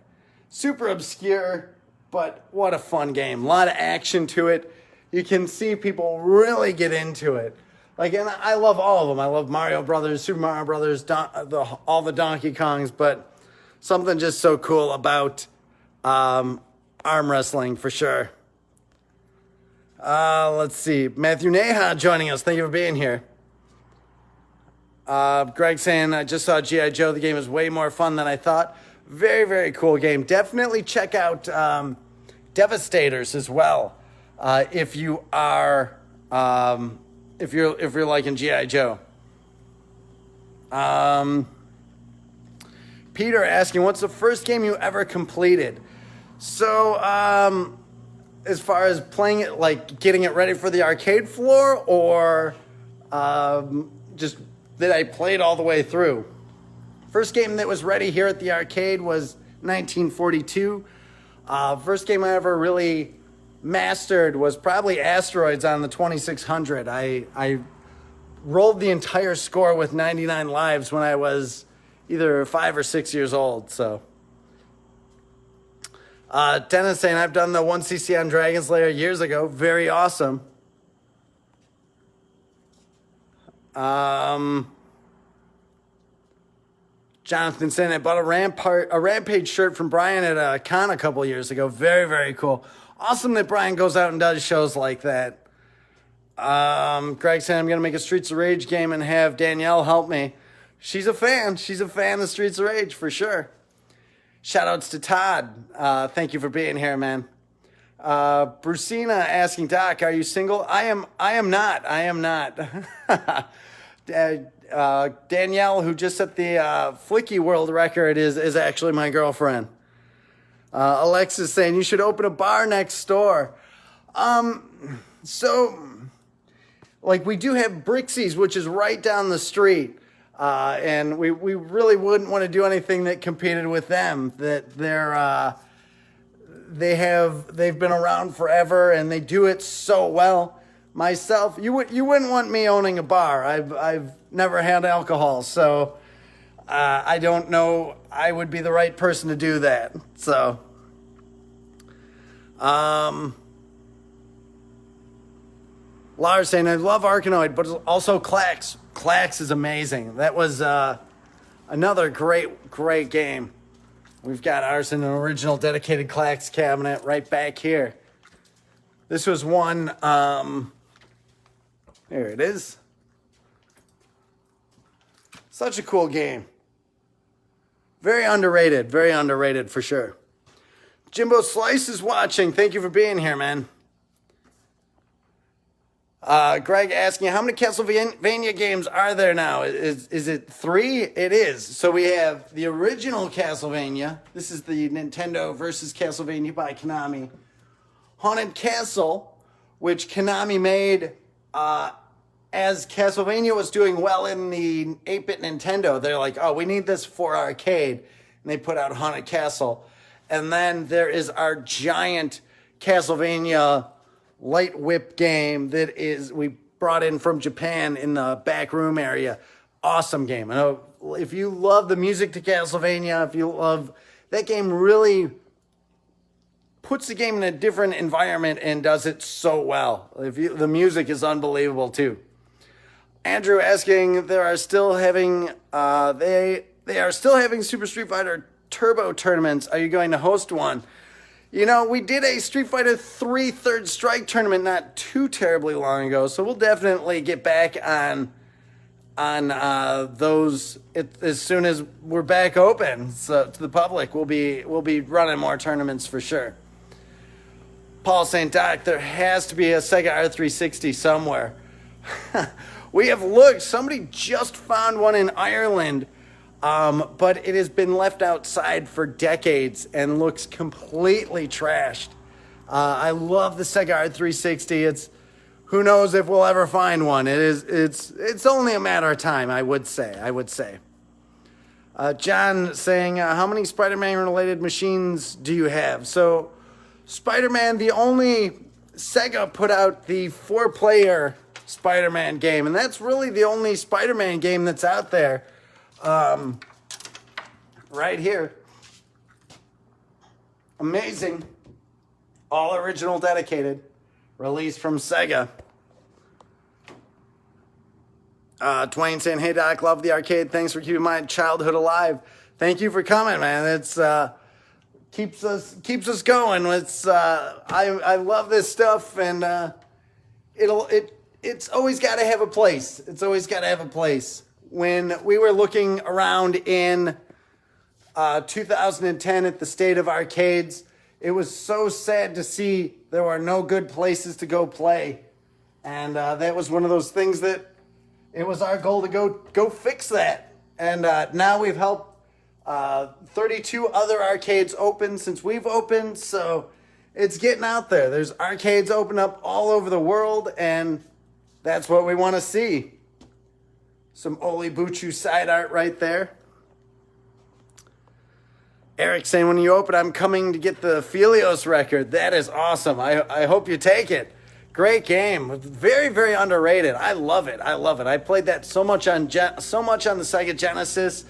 Super obscure, but what a fun game. A lot of action to it. You can see people really get into it. Like, and I love all of them. I love Mario Brothers, Super Mario Brothers, all the Donkey Kongs, but something just so cool about arm wrestling for sure. Let's see. Matthew Neha joining us. Thank you for being here. Greg saying, I just saw G.I. Joe. The game is way more fun than I thought. Very, very cool game. Definitely check out Devastators as well. If you are, if you're liking GI Joe. Peter asking, what's the first game you ever completed? So, as far as playing it, like getting it ready for the arcade floor, or just that I played all the way through. First game that was ready here at the arcade was 1942. First game I ever really mastered was probably Asteroids on the 2600. I rolled the entire score with 99 lives when I was either 5 or 6 years old. So, Dennis saying, I've done the 1cc on Dragon's Lair years ago. Very awesome. Jonathan saying, I bought a Rampage shirt from Brian at a con a couple years ago. Very, very cool. Awesome that Brian goes out and does shows like that. Greg saying, I'm going to make a Streets of Rage game and have Danielle help me. She's a fan. She's a fan of Streets of Rage for sure. Shout outs to Todd. Thank you for being here, man. Brucina asking, Doc, are you single? I am not. Danielle, who just set the Flicky world record, is actually my girlfriend. Alexis saying, you should open a bar next door. So, like, we do have Brixie's, which is right down the street. And we really wouldn't want to do anything that competed with them. That they've been around forever and they do it so well. Myself, you wouldn't want me owning a bar. I've never had alcohol, so I don't know I would be the right person to do that. So, Lars saying, I love Arkanoid, but also Klax. Klax is amazing. That was another great game. We've got ours in an original dedicated Klax cabinet right back here. This was one, there it is. Such a cool game. Very underrated for sure. Jimbo Slice is watching. Thank you for being here, man. Greg asking, how many Castlevania games are there now? Is it 3? It is. So we have the original Castlevania. This is the Nintendo versus Castlevania by Konami. Haunted Castle, which Konami made as Castlevania was doing well in the 8-bit Nintendo. They're like, oh, we need this for arcade. And they put out Haunted Castle. And then there is our giant Castlevania light whip game that is we brought in from Japan in the back room area. Awesome game. And if you love the music to Castlevania, if you love that game, really puts the game in a different environment and does it so well. The music is unbelievable too. Andrew asking, they are still having Super Street Fighter Turbo tournaments. Are you going to host one? You know, we did a Street Fighter 3 Third Strike tournament not too terribly long ago, so we'll definitely get back on those as soon as we're back open. So to the public, we'll be running more tournaments for sure. Paul saying, Doc, there has to be a Sega R360 somewhere. We have looked. Somebody just found one in Ireland. But it has been left outside for decades and looks completely trashed. I love the Sega R360. It's who knows if we'll ever find one. It's only a matter of time, I would say. John saying, how many Spider-Man related machines do you have? So Spider-Man, the only Sega put out the 4-player Spider-Man game, and that's really the only Spider-Man game that's out there. Right here. Amazing. All original dedicated. Released from Sega. Twain saying, hey Doc, love the arcade. Thanks for keeping my childhood alive. Thank you for coming, man. It's keeps us going. I love this stuff, and it's always got to have a place. It's always got to have a place. When we were looking around in 2010 at the state of arcades, It was so sad to see there were no good places to go play. And that was one of those things that it was our goal to go fix that. And now we've helped 32 other arcades open since we've opened. So it's getting out there. There's arcades open up all over the world, and that's what we want to see. Some Oli Buchu side art right there. Eric saying, when you open, I'm coming to get the Felios record. That is awesome. I hope you take it. Great game. Very, very underrated. I love it. I love it. I played that so much on the Sega Genesis,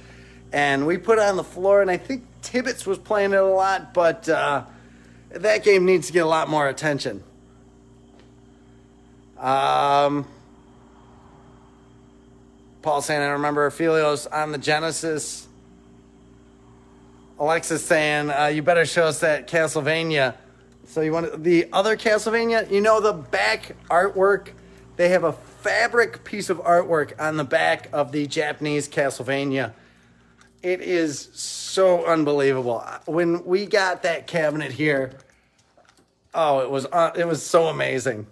and we put it on the floor, and I think Tibbetts was playing it a lot, but that game needs to get a lot more attention. Paul saying, I remember Felios on the Genesis. Alexis saying, you better show us that Castlevania. So you want the other Castlevania? You know, the back artwork, they have a fabric piece of artwork on the back of the Japanese Castlevania. It is so unbelievable. When we got that cabinet here, oh, it was so amazing.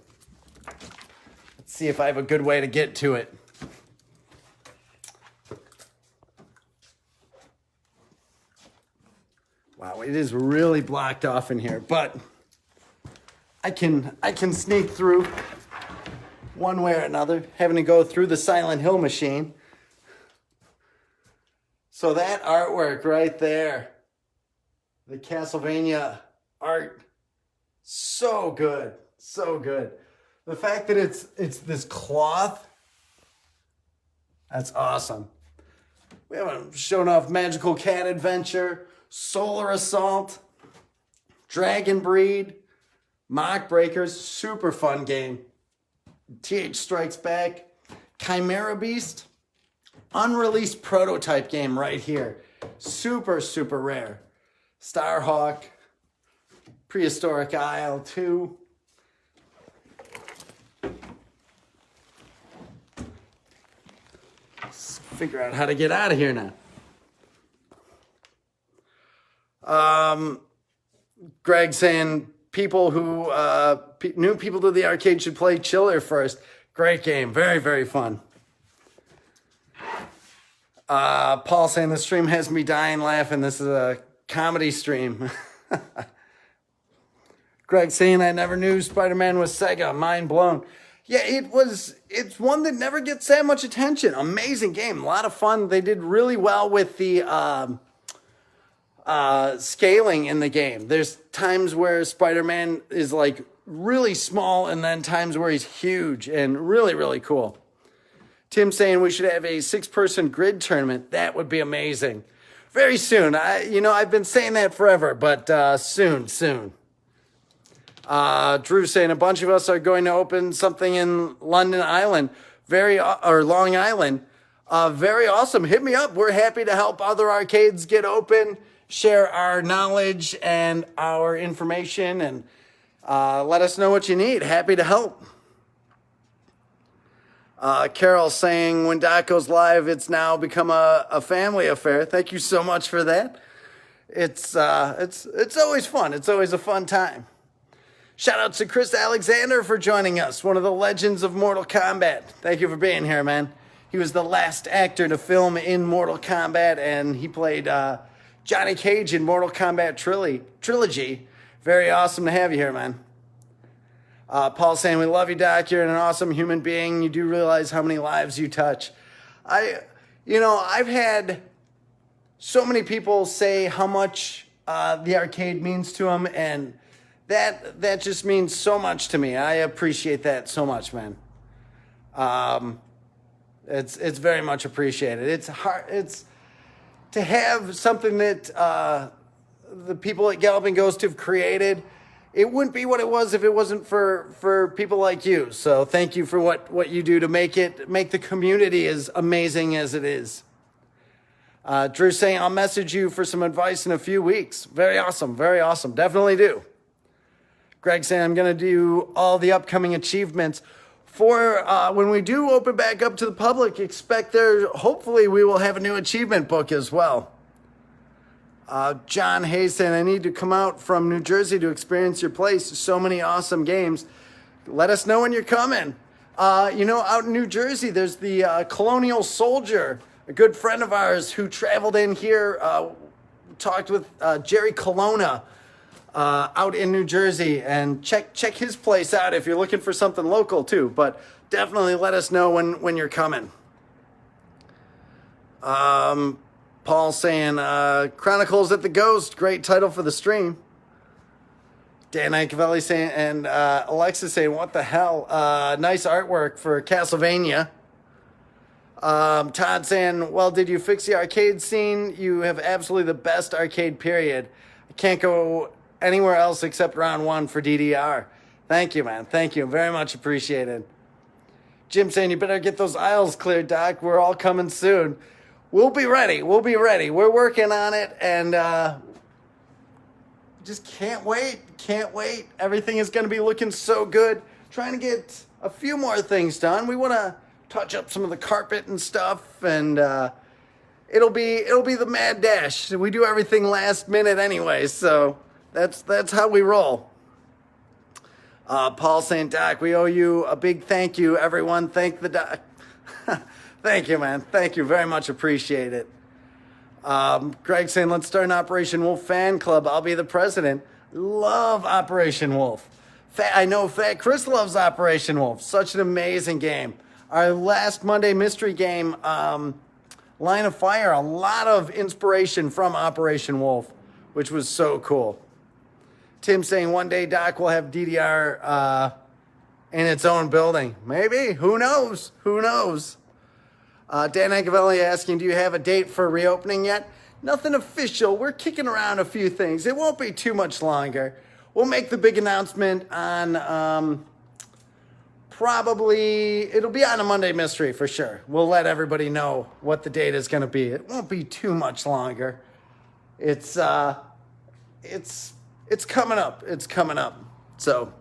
Let's see if I have a good way to get to it. Wow, it is really blocked off in here, but I can sneak through one way or another, having to go through the Silent Hill machine. So that artwork right there, the Castlevania art, so good, so good. The fact that it's this cloth, that's awesome. We haven't shown off Magical Cat Adventure, Solar Assault, Dragon Breed, Mock Breakers, super fun game. TH Strikes Back, Chimera Beast, unreleased prototype game right here. Super, super rare. Starhawk, Prehistoric Isle 2. Let's figure out how to get out of here now. Greg saying people who new people to the arcade should play Chiller first. Great game, very, very fun. Paul saying the stream has me dying laughing. This is a comedy stream. Greg saying I never knew Spider-Man was Sega. Mind blown. Yeah, it's one that never gets that much attention. Amazing game, a lot of fun. They did really well with the scaling in the game. There's times where Spider-Man is like really small, and then times where he's huge, and really, really cool. Tim saying we should have a 6-person grid tournament. That would be amazing. Very soon. I've been saying that forever, but soon. Drew saying a bunch of us are going to open something in Long Island. Very awesome. Hit me up. We're happy to help other arcades get open, share our knowledge and our information, and let us know what you need. Happy to help. Carol saying, when Doc goes live, it's now become a family affair. Thank you so much for that. It's always fun. It's always a fun time. Shout out to Chris Alexander for joining us, one of the legends of Mortal Kombat. Thank you for being here, man. He was the last actor to film in Mortal Kombat, and he played Johnny Cage in Mortal Kombat trilogy. Very awesome to have you here, man. Paul saying, we love you, Doc. You're an awesome human being. You do realize how many lives you touch. I've had so many people say how much the arcade means to them, and that just means so much to me. I appreciate that so much, man. It's very much appreciated. It's hard. It's to have something that the people at Galloping Ghost have created. It wouldn't be what it was if it wasn't for people like you. So thank you for what you do to make the community as amazing as it is. Drew saying, I'll message you for some advice in a few weeks. Very awesome. Very awesome. Definitely do. Greg saying, I'm going to do all the upcoming achievements for when we do open back up to the public. Hopefully we will have a new achievement book as well. John Hayes saying, I need to come out from New Jersey to experience your place. So many awesome games. Let us know when you're coming. Out in New Jersey, there's the Colonial Soldier, a good friend of ours who traveled in here, talked with Jerry Colonna out in New Jersey, and check his place out if you're looking for something local too. But definitely let us know when you're coming. Paul saying, Chronicles at the Ghost, great title for the stream. Dan Icavelli saying, and Alexa saying, what the hell? Nice artwork for Castlevania. Todd saying, well, did you fix the arcade scene? You have absolutely the best arcade, period. I can't go anywhere else except round one for DDR. Thank you, man. Thank you. Very much appreciated. Jim saying, you better get those aisles cleared, Doc. We're all coming soon. We'll be ready. We're working on it, and just can't wait. Everything is going to be looking so good. Trying to get a few more things done. We want to touch up some of the carpet and stuff, and it'll be the mad dash. We do everything last minute anyway, so that's how we roll. Paul saying, Doc, we owe you a big thank you, everyone. Thank the Doc. Thank you, man. Thank you. Very much appreciate it. Greg saying, let's start an Operation Wolf fan club. I'll be the president. Love Operation Wolf. I know Fat Chris loves Operation Wolf. Such an amazing game. Our last Monday mystery game, Line of Fire, a lot of inspiration from Operation Wolf, which was so cool. Tim saying, one day Doc will have DDR in its own building. Maybe. Who knows? Dan Ancavelli asking, do you have a date for reopening yet? Nothing official. We're kicking around a few things. It won't be too much longer. We'll make the big announcement on it'll be on a Monday Mystery for sure. We'll let everybody know what the date is going to be. It won't be too much longer. It's coming up. It's coming up. So,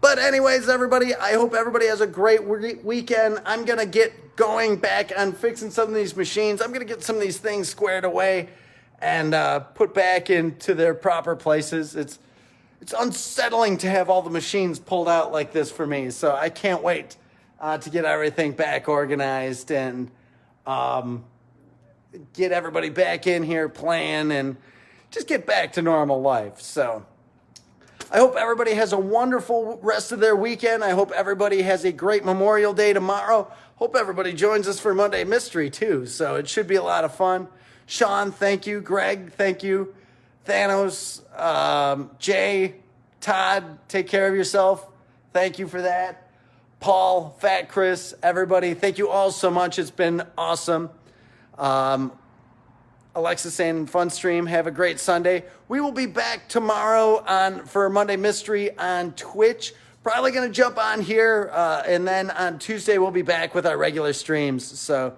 but anyways, everybody, I hope everybody has a great weekend. I'm going to get going back on fixing some of these machines. I'm going to get some of these things squared away and put back into their proper places. It's unsettling to have all the machines pulled out like this for me. So I can't wait to get everything back organized and get everybody back in here playing and just get back to normal life. So I hope everybody has a wonderful rest of their weekend. I hope everybody has a great Memorial Day tomorrow. Hope everybody joins us for Monday Mystery too. So it should be a lot of fun. Sean, thank you. Greg, thank you. Thanos, Jay, Todd, take care of yourself. Thank you for that. Paul, Fat Chris, everybody, thank you all so much. It's been awesome. Alexa saying, fun stream. Have a great Sunday. We will be back tomorrow for Monday Mystery on Twitch. Probably going to jump on here, and then on Tuesday we'll be back with our regular streams. So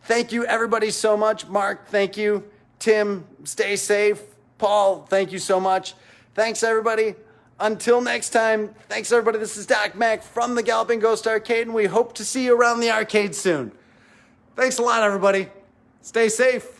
thank you, everybody, so much. Mark, thank you. Tim, stay safe. Paul, thank you so much. Thanks, everybody. Until next time, thanks, everybody. This is Doc Mack from the Galloping Ghost Arcade, and we hope to see you around the arcade soon. Thanks a lot, everybody. Stay safe.